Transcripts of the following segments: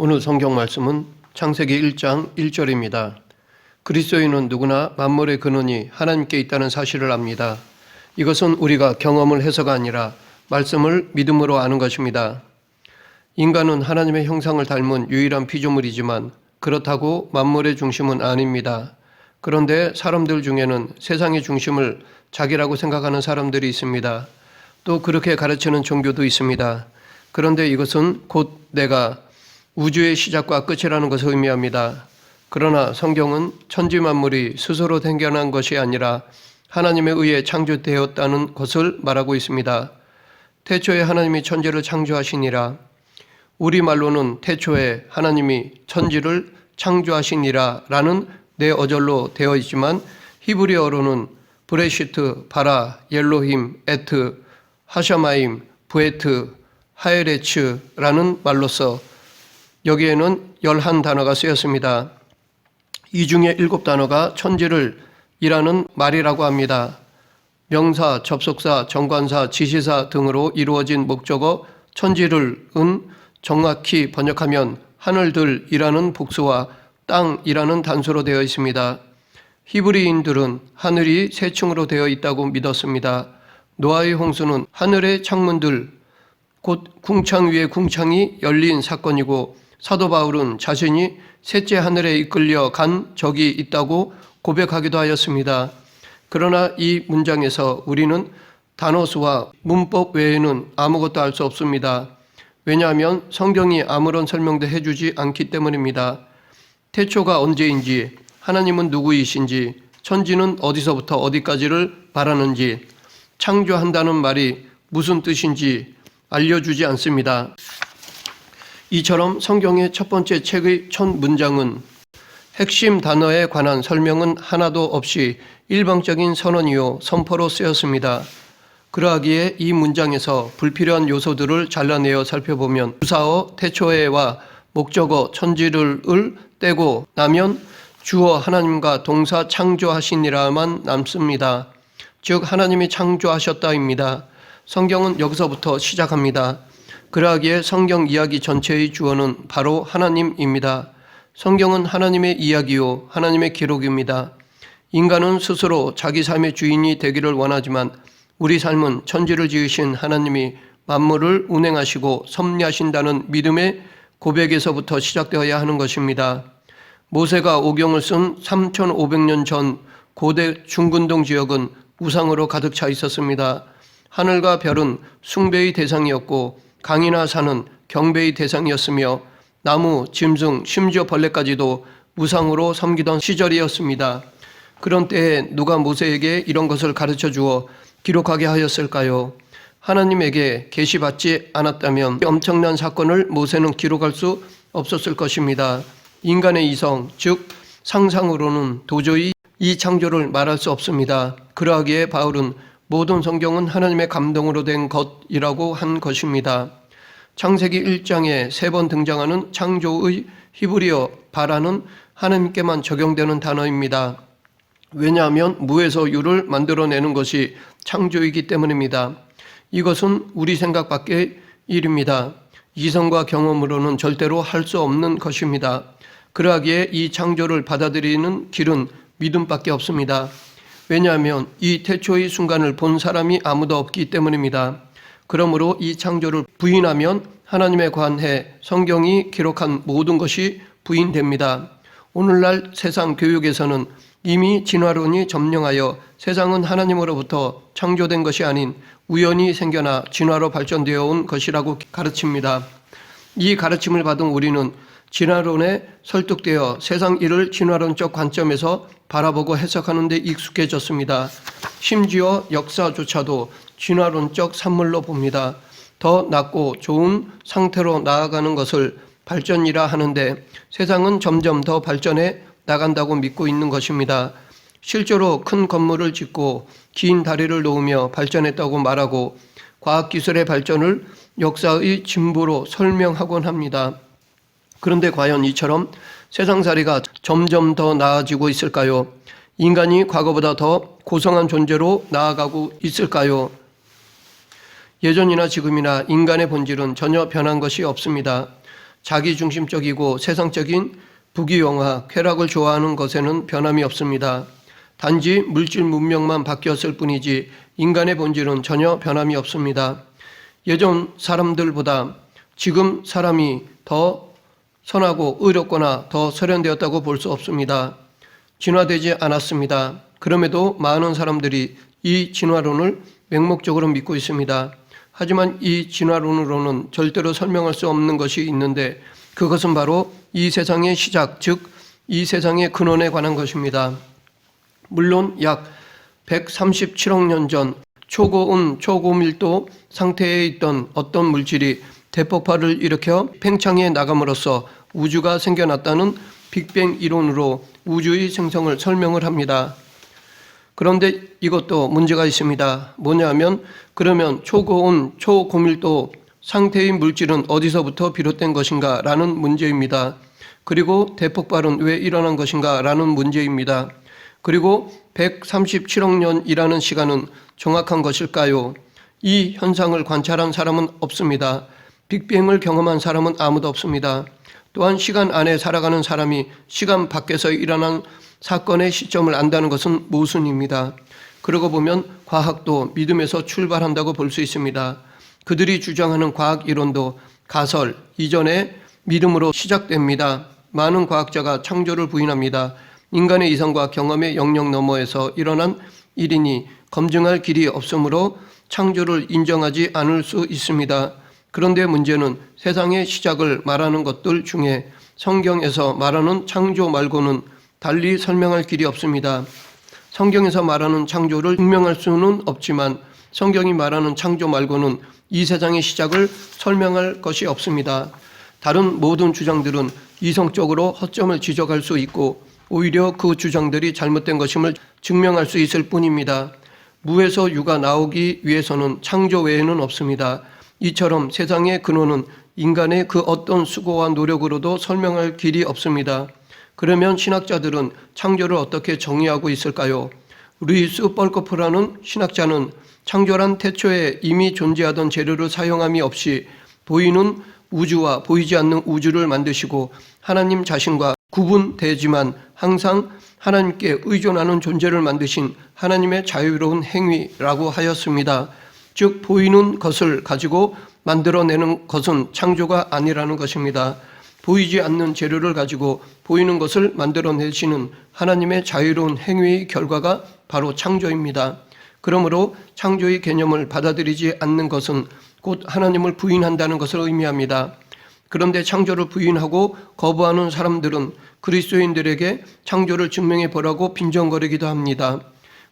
오늘 성경 말씀은 창세기 1장 1절입니다. 그리스도인은 누구나 만물의 근원이 하나님께 있다는 사실을 압니다. 이것은 우리가 경험을 해서가 아니라 말씀을 믿음으로 아는 것입니다. 인간은 하나님의 형상을 닮은 유일한 피조물이지만 그렇다고 만물의 중심은 아닙니다. 그런데 사람들 중에는 세상의 중심을 자기라고 생각하는 사람들이 있습니다. 또 그렇게 가르치는 종교도 있습니다. 그런데 이것은 곧 내가 우주의 시작과 끝이라는 것을 의미합니다. 그러나 성경은 천지 만물이 스스로 생겨난 것이 아니라 하나님에 의해 창조되었다는 것을 말하고 있습니다. 태초에 하나님이 천지를 창조하시니라. 우리말로는 태초에 하나님이 천지를 창조하시니라 라는 네어절로 되어 있지만 히브리어로는 브레시트, 바라, 옐로힘, 에트, 하샤마임, 부에트, 하에레츠라는 말로서 여기에는 11단어가 쓰였습니다. 이 중에 7단어가 천지를 이라는 말이라고 합니다. 명사, 접속사, 정관사, 지시사 등으로 이루어진 목적어 천지를은 정확히 번역하면 하늘들이라는 복수와 땅이라는 단수로 되어 있습니다. 히브리인들은 하늘이 세 층으로 되어 있다고 믿었습니다. 노아의 홍수는 하늘의 창문들, 곧 궁창 위에 궁창이 열린 사건이고 사도 바울은 자신이 셋째 하늘에 이끌려 간 적이 있다고 고백하기도 하였습니다. 그러나 이 문장에서 우리는 단어수와 문법 외에는 아무것도 알 수 없습니다. 왜냐하면 성경이 아무런 설명도 해주지 않기 때문입니다. 태초가 언제인지, 하나님은 누구이신지, 천지는 어디서부터 어디까지를 말하는지, 창조한다는 말이 무슨 뜻인지 알려주지 않습니다. 이처럼 성경의 첫 번째 책의 첫 문장은 핵심 단어에 관한 설명은 하나도 없이 일방적인 선언이요 선포로 쓰였습니다. 그러하기에 이 문장에서 불필요한 요소들을 잘라내어 살펴보면 부사어 태초에와 목적어 천지를 떼고 나면 주어 하나님과 동사 창조하시니라만 남습니다. 즉 하나님이 창조하셨다입니다. 성경은 여기서부터 시작합니다. 그러하기에 성경 이야기 전체의 주어는 바로 하나님입니다. 성경은 하나님의 이야기요 하나님의 기록입니다. 인간은 스스로 자기 삶의 주인이 되기를 원하지만 우리 삶은 천지를 지으신 하나님이 만물을 운행하시고 섭리하신다는 믿음의 고백에서부터 시작되어야 하는 것입니다. 모세가 오경을 쓴 3500년 전 고대 중근동 지역은 우상으로 가득 차 있었습니다. 하늘과 별은 숭배의 대상이었고 강이나 산은 경배의 대상이었으며 나무, 짐승, 심지어 벌레까지도 우상으로 섬기던 시절이었습니다. 그런 때에 누가 모세에게 이런 것을 가르쳐 주어 기록하게 하였을까요? 하나님에게 계시받지 않았다면 엄청난 사건을 모세는 기록할 수 없었을 것입니다. 인간의 이성, 즉 상상으로는 도저히 이 창조를 말할 수 없습니다. 그러하기에 바울은 모든 성경은 하나님의 감동으로 된 것이라고 한 것입니다. 창세기 1장에 3번 등장하는 창조의 히브리어 바라는 하나님께만 적용되는 단어입니다. 왜냐하면 무에서 유를 만들어내는 것이 창조이기 때문입니다. 이것은 우리 생각 밖의 일입니다. 이성과 경험으로는 절대로 할 수 없는 것입니다. 그러하기에 이 창조를 받아들이는 길은 믿음밖에 없습니다. 왜냐하면 이 태초의 순간을 본 사람이 아무도 없기 때문입니다. 그러므로 이 창조를 부인하면 하나님에 관해 성경이 기록한 모든 것이 부인됩니다. 오늘날 세상 교육에서는 이미 진화론이 점령하여 세상은 하나님으로부터 창조된 것이 아닌 우연히 생겨나 진화로 발전되어 온 것이라고 가르칩니다. 이 가르침을 받은 우리는 진화론에 설득되어 세상 일을 진화론적 관점에서 바라보고 해석하는 데 익숙해졌습니다. 심지어 역사조차도 진화론적 산물로 봅니다. 더 낫고 좋은 상태로 나아가는 것을 발전이라 하는데 세상은 점점 더 발전해 나간다고 믿고 있는 것입니다. 실제로 큰 건물을 짓고 긴 다리를 놓으며 발전했다고 말하고 과학기술의 발전을 역사의 진보로 설명하곤 합니다. 그런데 과연 이처럼 세상살이가 점점 더 나아지고 있을까요? 인간이 과거보다 더 고성한 존재로 나아가고 있을까요? 예전이나 지금이나 인간의 본질은 전혀 변한 것이 없습니다. 자기중심적이고 세상적인 부귀영화, 쾌락을 좋아하는 것에는 변함이 없습니다. 단지 물질 문명만 바뀌었을 뿐이지 인간의 본질은 전혀 변함이 없습니다. 예전 사람들보다 지금 사람이 더 선하고 의롭거나 더 세련되었다고 볼 수 없습니다. 진화되지 않았습니다. 그럼에도 많은 사람들이 이 진화론을 맹목적으로 믿고 있습니다. 하지만 이 진화론으로는 절대로 설명할 수 없는 것이 있는데 그것은 바로 이 세상의 시작, 즉 이 세상의 근원에 관한 것입니다. 물론 약 137억 년 전 초고온, 초고밀도 상태에 있던 어떤 물질이 대폭발을 일으켜 팽창해 나감으로써 우주가 생겨났다는 빅뱅 이론으로 우주의 생성을 설명을 합니다. 그런데 이것도 문제가 있습니다. 뭐냐면 그러면 초고온, 초고밀도 상태의 물질은 어디서부터 비롯된 것인가 라는 문제입니다. 그리고 대폭발은 왜 일어난 것인가 라는 문제입니다. 그리고 137억 년이라는 시간은 정확한 것일까요? 이 현상을 관찰한 사람은 없습니다. 빅뱅을 경험한 사람은 아무도 없습니다. 또한 시간 안에 살아가는 사람이 시간 밖에서 일어난 사건의 시점을 안다는 것은 모순입니다. 그러고 보면 과학도 믿음에서 출발한다고 볼 수 있습니다. 그들이 주장하는 과학 이론도 가설 이전에 믿음으로 시작됩니다. 많은 과학자가 창조를 부인합니다. 인간의 이성과 경험의 영역 너머에서 일어난 일이니 검증할 길이 없으므로 창조를 인정하지 않을 수 있습니다. 그런데 문제는 세상의 시작을 말하는 것들 중에 성경에서 말하는 창조 말고는 달리 설명할 길이 없습니다. 성경에서 말하는 창조를 증명할 수는 없지만 성경이 말하는 창조 말고는 이 세상의 시작을 설명할 것이 없습니다. 다른 모든 주장들은 이성적으로 허점을 지적할 수 있고 오히려 그 주장들이 잘못된 것임을 증명할 수 있을 뿐입니다. 무에서 유가 나오기 위해서는 창조 외에는 없습니다. 이처럼 세상의 근원은 인간의 그 어떤 수고와 노력으로도 설명할 길이 없습니다. 그러면 신학자들은 창조를 어떻게 정의하고 있을까요? 루이스 뻘코프라는 신학자는 창조란 태초에 이미 존재하던 재료를 사용함이 없이 보이는 우주와 보이지 않는 우주를 만드시고 하나님 자신과 구분되지만 항상 하나님께 의존하는 존재를 만드신 하나님의 자유로운 행위라고 하였습니다. 즉 보이는 것을 가지고 만들어내는 것은 창조가 아니라는 것입니다. 보이지 않는 재료를 가지고 보이는 것을 만들어내시는 하나님의 자유로운 행위의 결과가 바로 창조입니다. 그러므로 창조의 개념을 받아들이지 않는 것은 곧 하나님을 부인한다는 것을 의미합니다. 그런데 창조를 부인하고 거부하는 사람들은 그리스도인들에게 창조를 증명해 보라고 빈정거리기도 합니다.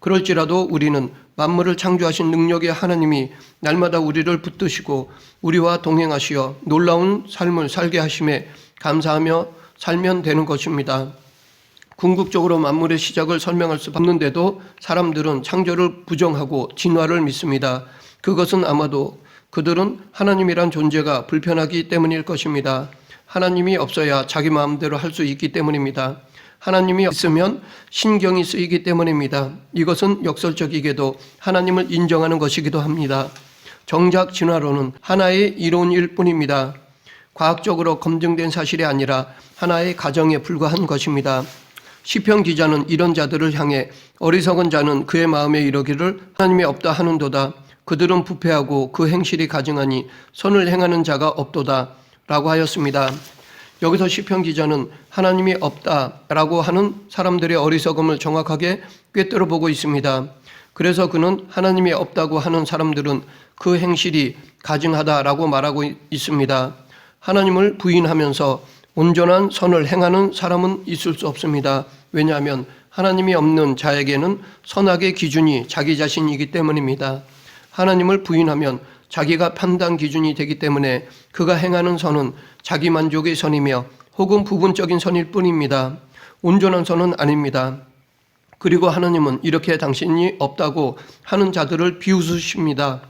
그럴지라도 우리는 만물을 창조하신 능력의 하나님이 날마다 우리를 붙드시고 우리와 동행하시어 놀라운 삶을 살게 하심에 감사하며 살면 되는 것입니다. 궁극적으로 만물의 시작을 설명할 수 없는데도 사람들은 창조를 부정하고 진화를 믿습니다. 그것은 아마도 그들은 하나님이란 존재가 불편하기 때문일 것입니다. 하나님이 없어야 자기 마음대로 할 수 있기 때문입니다. 하나님이 있으면 신경이 쓰이기 때문입니다. 이것은 역설적이게도 하나님을 인정하는 것이기도 합니다. 정작 진화론은 하나의 이론일 뿐입니다. 과학적으로 검증된 사실이 아니라 하나의 가정에 불과한 것입니다. 시편 기자는 이런 자들을 향해 어리석은 자는 그의 마음에 이르기를 하나님이 없다 하는도다. 그들은 부패하고 그 행실이 가증하니 선을 행하는 자가 없도다 라고 하였습니다. 여기서 시편 기자는 하나님이 없다라고 하는 사람들의 어리석음을 정확하게 꿰뚫어 보고 있습니다. 그래서 그는 하나님이 없다고 하는 사람들은 그 행실이 가증하다라고 말하고 있습니다. 하나님을 부인하면서 온전한 선을 행하는 사람은 있을 수 없습니다. 왜냐하면 하나님이 없는 자에게는 선악의 기준이 자기 자신이기 때문입니다. 하나님을 부인하면 자기가 판단 기준이 되기 때문에 그가 행하는 선은 자기 만족의 선이며 혹은 부분적인 선일 뿐입니다. 온전한 선은 아닙니다. 그리고 하나님은 이렇게 당신이 없다고 하는 자들을 비웃으십니다.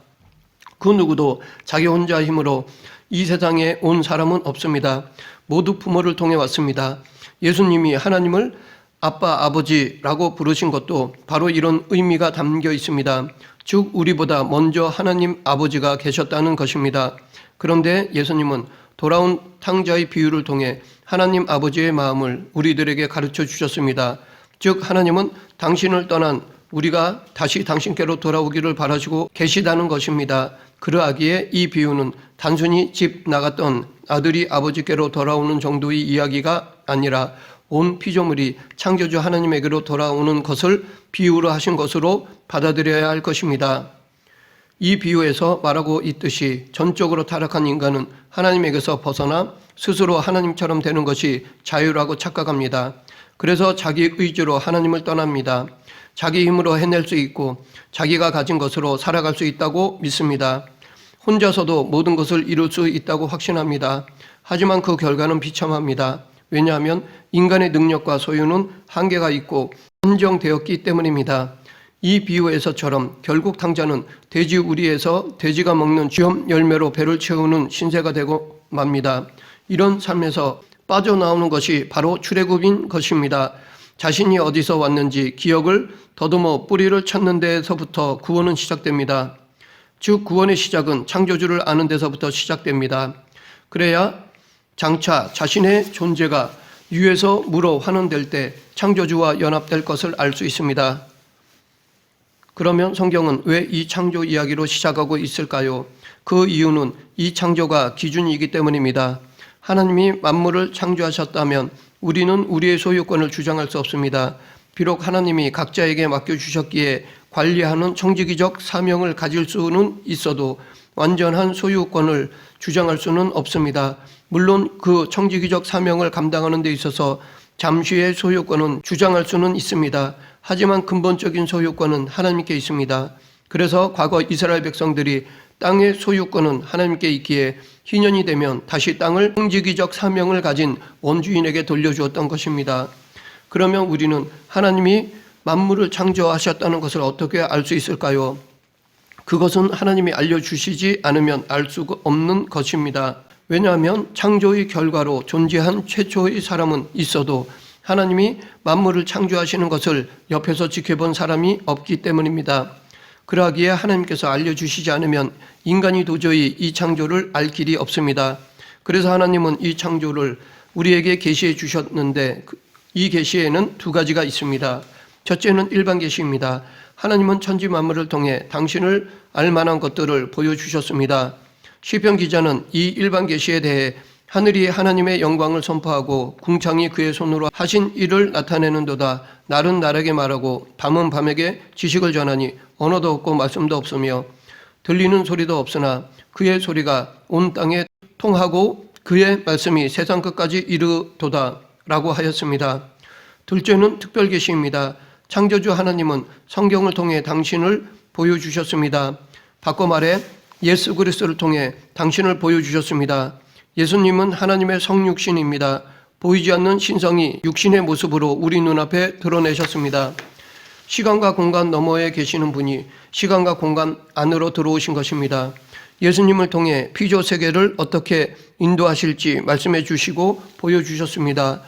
그 누구도 자기 혼자 힘으로 이 세상에 온 사람은 없습니다. 모두 부모를 통해 왔습니다. 예수님이 하나님을 아빠, 아버지라고 부르신 것도 바로 이런 의미가 담겨 있습니다. 즉 우리보다 먼저 하나님 아버지가 계셨다는 것입니다. 그런데 예수님은 돌아온 탕자의 비유를 통해 하나님 아버지의 마음을 우리들에게 가르쳐 주셨습니다. 즉 하나님은 당신을 떠난 우리가 다시 당신께로 돌아오기를 바라시고 계시다는 것입니다. 그러하기에 이 비유는 단순히 집 나갔던 아들이 아버지께로 돌아오는 정도의 이야기가 아니라 온 피조물이 창조주 하나님에게로 돌아오는 것을 비유로 하신 것으로 받아들여야 할 것입니다. 이 비유에서 말하고 있듯이 전적으로 타락한 인간은 하나님에게서 벗어나 스스로 하나님처럼 되는 것이 자유라고 착각합니다. 그래서 자기 의지로 하나님을 떠납니다. 자기 힘으로 해낼 수 있고 자기가 가진 것으로 살아갈 수 있다고 믿습니다. 혼자서도 모든 것을 이룰 수 있다고 확신합니다. 하지만 그 결과는 비참합니다. 왜냐하면 인간의 능력과 소유는 한계가 있고 한정되었기 때문입니다. 이 비유에서처럼 결국 탕자는 돼지 우리에서 돼지가 먹는 쥐엄 열매로 배를 채우는 신세가 되고 맙니다. 이런 삶에서 빠져나오는 것이 바로 출애굽인 것입니다. 자신이 어디서 왔는지 기억을 더듬어 뿌리를 찾는 데에서부터 구원은 시작됩니다. 즉 구원의 시작은 창조주를 아는 데서부터 시작됩니다. 그래야 장차 자신의 존재가 유에서 무로 환원될 때 창조주와 연합될 것을 알 수 있습니다. 그러면 성경은 왜 이 창조 이야기로 시작하고 있을까요? 그 이유는 이 창조가 기준이기 때문입니다. 하나님이 만물을 창조하셨다면 우리는 우리의 소유권을 주장할 수 없습니다. 비록 하나님이 각자에게 맡겨주셨기에 관리하는 청지기적 사명을 가질 수는 있어도 완전한 소유권을 주장할 수는 없습니다. 물론 그 청지기적 사명을 감당하는 데 있어서 잠시의 소유권은 주장할 수는 있습니다. 하지만 근본적인 소유권은 하나님께 있습니다. 그래서 과거 이스라엘 백성들이 땅의 소유권은 하나님께 있기에 희년이 되면 다시 땅을 청지기적 사명을 가진 원주인에게 돌려주었던 것입니다. 그러면 우리는 하나님이 만물을 창조하셨다는 것을 어떻게 알 수 있을까요? 그것은 하나님이 알려주시지 않으면 알 수가 없는 것입니다. 왜냐하면 창조의 결과로 존재한 최초의 사람은 있어도 하나님이 만물을 창조하시는 것을 옆에서 지켜본 사람이 없기 때문입니다. 그러기에 하나님께서 알려주시지 않으면 인간이 도저히 이 창조를 알 길이 없습니다. 그래서 하나님은 이 창조를 우리에게 계시해 주셨는데 이 계시에는 두 가지가 있습니다. 첫째는 일반 계시입니다. 하나님은 천지 만물을 통해 당신을 알 만한 것들을 보여주셨습니다. 시편 기자는 이 일반 계시에 대해 하늘이 하나님의 영광을 선포하고 궁창이 그의 손으로 하신 일을 나타내는도다. 날은 날에게 말하고 밤은 밤에게 지식을 전하니 언어도 없고 말씀도 없으며 들리는 소리도 없으나 그의 소리가 온 땅에 통하고 그의 말씀이 세상 끝까지 이르도다 라고 하였습니다. 둘째는 특별 계시입니다. 창조주 하나님은 성경을 통해 당신을 보여주셨습니다. 바꿔 말해 예수 그리스도를 통해 당신을 보여주셨습니다. 예수님은 하나님의 성육신입니다. 보이지 않는 신성이 육신의 모습으로 우리 눈앞에 드러내셨습니다. 시간과 공간 너머에 계시는 분이 시간과 공간 안으로 들어오신 것입니다. 예수님을 통해 피조 세계를 어떻게 인도하실지 말씀해 주시고 보여주셨습니다.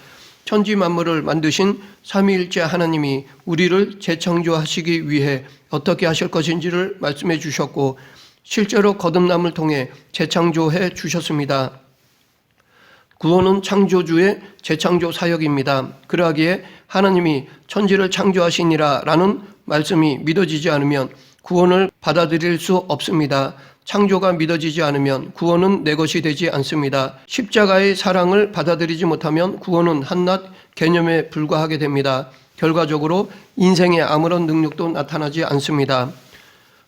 천지 만물을 만드신 삼위일체 하나님이 우리를 재창조하시기 위해 어떻게 하실 것인지를 말씀해 주셨고 실제로 거듭남을 통해 재창조해 주셨습니다. 구원은 창조주의 재창조 사역입니다. 그러하기에 하나님이 천지를 창조하시니라 라는 말씀이 믿어지지 않으면 구원을 받아들일 수 없습니다. 창조가 믿어지지 않으면 구원은 내 것이 되지 않습니다. 십자가의 사랑을 받아들이지 못하면 구원은 한낱 개념에 불과하게 됩니다. 결과적으로 인생에 아무런 능력도 나타나지 않습니다.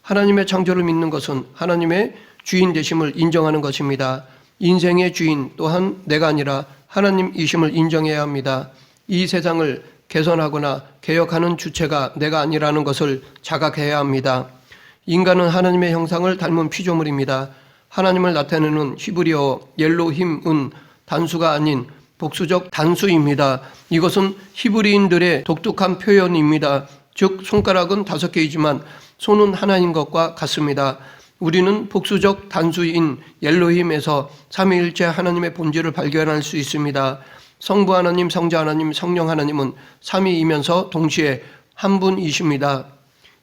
하나님의 창조를 믿는 것은 하나님의 주인 되심을 인정하는 것입니다. 인생의 주인 또한 내가 아니라 하나님이심을 인정해야 합니다. 이 세상을 개선하거나 개혁하는 주체가 내가 아니라는 것을 자각해야 합니다. 인간은 하나님의 형상을 닮은 피조물입니다. 하나님을 나타내는 히브리어 엘로힘은 단수가 아닌 복수적 단수입니다. 이것은 히브리인들의 독특한 표현입니다. 즉 손가락은 5개이지만 손은 하나인 것과 같습니다. 우리는 복수적 단수인 엘로힘에서 삼위일체 하나님의 본질을 발견할 수 있습니다. 성부 하나님, 성자 하나님, 성령 하나님은 삼위이면서 동시에 한 분이십니다.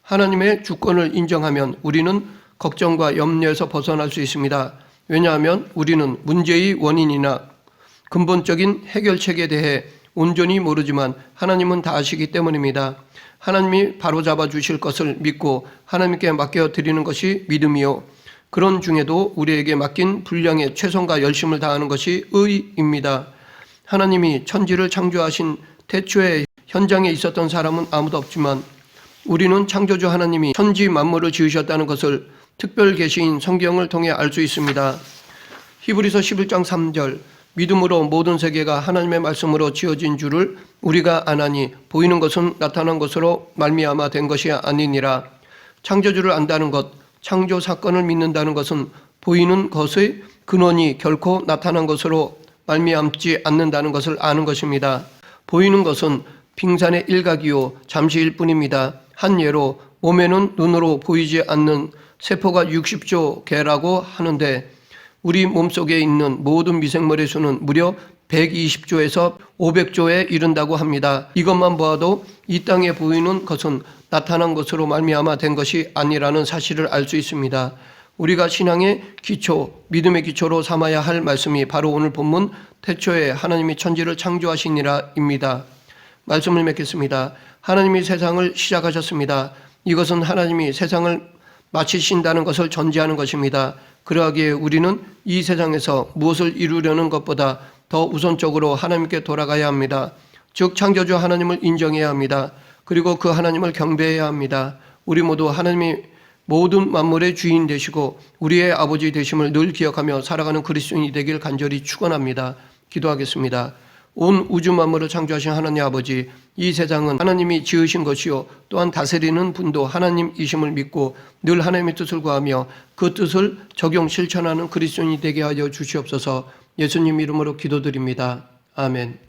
하나님의 주권을 인정하면 우리는 걱정과 염려에서 벗어날 수 있습니다. 왜냐하면 우리는 문제의 원인이나 근본적인 해결책에 대해 온전히 모르지만 하나님은 다 아시기 때문입니다. 하나님이 바로잡아 주실 것을 믿고 하나님께 맡겨드리는 것이 믿음이요, 그런 중에도 우리에게 맡긴 분량의 최선과 열심을 다하는 것이 의입니다. 하나님이 천지를 창조하신 태초에 현장에 있었던 사람은 아무도 없지만 우리는 창조주 하나님이 천지 만물을 지으셨다는 것을 특별 계시인 성경을 통해 알 수 있습니다. 히브리서 11장 3절, 믿음으로 모든 세계가 하나님의 말씀으로 지어진 줄을 우리가 아나니 보이는 것은 나타난 것으로 말미암아 된 것이 아니니라. 창조주를 안다는 것, 창조 사건을 믿는다는 것은 보이는 것의 근원이 결코 나타난 것으로 말미암지 않는다는 것을 아는 것입니다. 보이는 것은 빙산의 일각이요 잠시일 뿐입니다. 한 예로 몸에는 눈으로 보이지 않는 세포가 60조 개라고 하는데 우리 몸속에 있는 모든 미생물의 수는 무려 120조에서 500조에 이른다고 합니다. 이것만 보아도 이 땅에 보이는 것은 나타난 것으로 말미암아 된 것이 아니라는 사실을 알 수 있습니다. 우리가 신앙의 기초, 믿음의 기초로 삼아야 할 말씀이 바로 오늘 본문 태초에 하나님이 천지를 창조하시니라입니다. 말씀을 맺겠습니다. 하나님이 세상을 시작하셨습니다. 이것은 하나님이 세상을 마치신다는 것을 전제하는 것입니다. 그러하기에 우리는 이 세상에서 무엇을 이루려는 것보다 더 우선적으로 하나님께 돌아가야 합니다. 즉 창조주 하나님을 인정해야 합니다. 그리고 그 하나님을 경배해야 합니다. 우리 모두 하나님이 모든 만물의 주인 되시고 우리의 아버지 되심을 늘 기억하며 살아가는 그리스도인이 되길 간절히 축원합니다. 기도하겠습니다. 온 우주 만물을 창조하신 하나님 아버지, 이 세상은 하나님이 지으신 것이요 또한 다스리는 분도 하나님이심을 믿고 늘 하나님의 뜻을 구하며 그 뜻을 적용 실천하는 그리스도인이 되게 하여 주시옵소서. 예수님 이름으로 기도드립니다. 아멘.